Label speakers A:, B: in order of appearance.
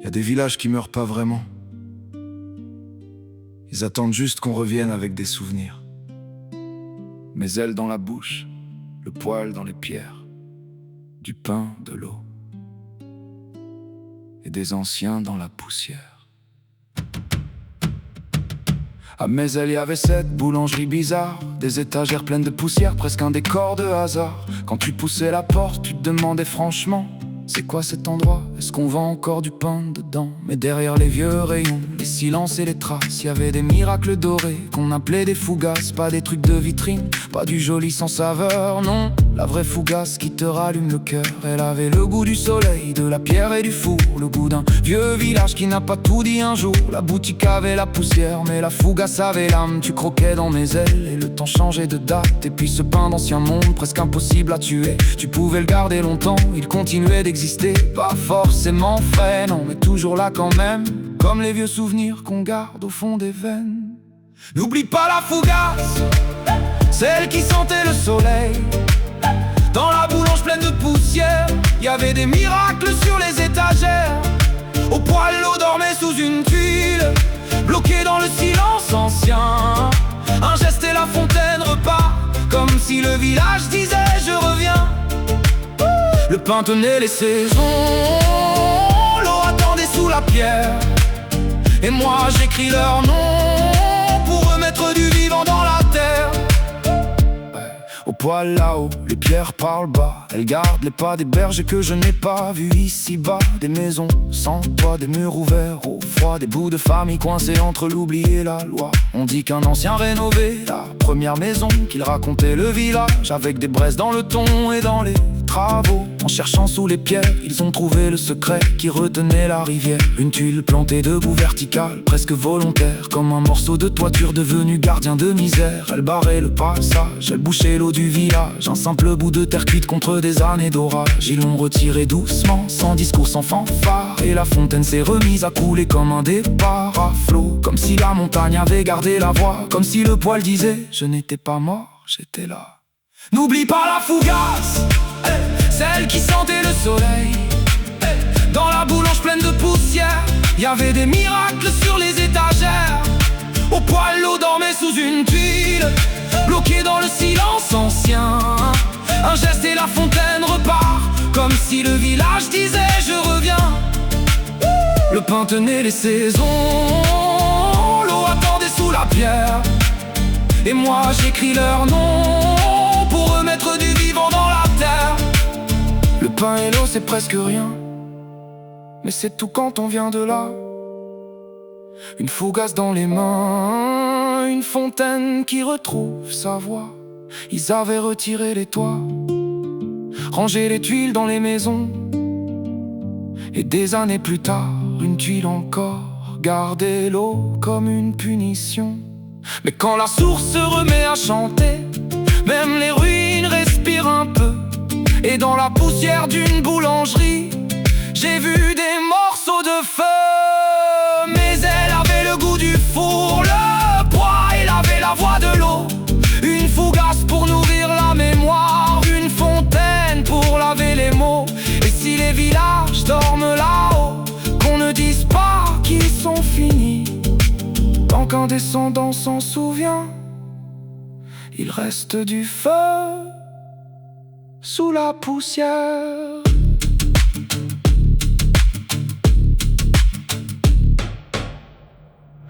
A: Y a des villages qui meurent pas vraiment. Ils attendent juste qu'on revienne avec des souvenirs. Mes ailes dans la bouche, le poil dans les pierres, du pain, de l'eau, et des anciens dans la poussière. À mes ailes, y avait cette boulangerie bizarre, des étagères pleines de poussière, presque un décor de hasard. Quand tu poussais la porte, tu te demandais franchement: c'est quoi cet endroit? Est-ce qu'on vend encore du pain dedans? Mais derrière les vieux rayons, les silences et les traces, y avait des miracles dorés qu'on appelait des fougasses. Pas des trucs de vitrine, pas du joli sans saveur, non. La vraie fougasse qui te rallume le cœur. Elle avait le goût du soleil, de la pierre et du four, le goût d'un vieux village qui n'a pas tout dit un jour. La boutique avait la poussière, mais la fougasse avait l'âme. Tu croquais dans mes ailes et le temps changeait de date. Et puis ce pain d'ancien monde, presque impossible à tuer, tu pouvais le garder longtemps, il continuait d'exister. Pas forcément frais, non, mais toujours là quand même, comme les vieux souvenirs qu'on garde au fond des veines. N'oublie pas la fougasse, celle qui sentait le soleil. Dans la boulange pleine de poussière, y avait des miracles sur les étagères. Au poil, l'eau dormait sous une tuile, bloquée dans le silence ancien. Un geste et la fontaine repart, comme si le village disait: je reviens. Le pain tenait les saisons, l'eau attendait sous la pierre. Et moi j'écris leur nom pour remettre du vivant dans la terre. Au poil là-haut, les pierres parlent bas. Elles gardent les pas des bergers que je n'ai pas vus ici-bas. Des maisons sans toit, des murs ouverts au froid, des bouts de famille coincés entre l'oubli et la loi. On dit qu'un ancien rénové la première maison, qu'il racontait le village avec des braises dans le thon et dans les travaux. En cherchant sous les pierres, ils ont trouvé le secret qui retenait la rivière. Une tuile plantée debout verticale, presque volontaire, comme un morceau de toiture devenu gardien de misère. Elle barrait le passage, elle bouchait l'eau du village, un simple bout de terre cuite contre des années d'orage. Ils l'ont retiré doucement, sans discours, sans fanfare, et la fontaine s'est remise à couler comme un départ à flot. Comme si la montagne avait gardé la voix, comme si le poil disait: je n'étais pas mort, j'étais là. N'oublie pas la fougasse, celle qui sentait le soleil. Dans la boulange pleine de poussière, y avait des miracles sur les étagères. Au poil, l'eau dormait sous une tuile, bloquée dans le silence ancien. Un geste et la fontaine repart, comme si le village disait: je reviens. Le pain tenait les saisons, l'eau attendait sous la pierre. Et moi j'écris leur nom pour remettre du vivant dans la terre. Le pain et l'eau c'est presque rien, mais c'est tout quand on vient de là. Une fougasse dans les mains, une fontaine qui retrouve sa voix. Ils avaient retiré les toits, rangé les tuiles dans les maisons. Et des années plus tard, une tuile encore, gardait l'eau comme une punition. Mais quand la source se remet à chanter, même les ruines respirent un peu. Et dans la poussière d'une boulangerie, j'ai vu des morceaux de feu. Mais elle avait le goût du four, le poids, elle avait la voix de l'eau. Une fougasse pour nourrir la mémoire, une fontaine pour laver les mots. Et si les villages dorment là-haut, qu'on ne dise pas qu'ils sont finis. Tant qu'un descendant s'en souvient, il reste du feu sous la poussière.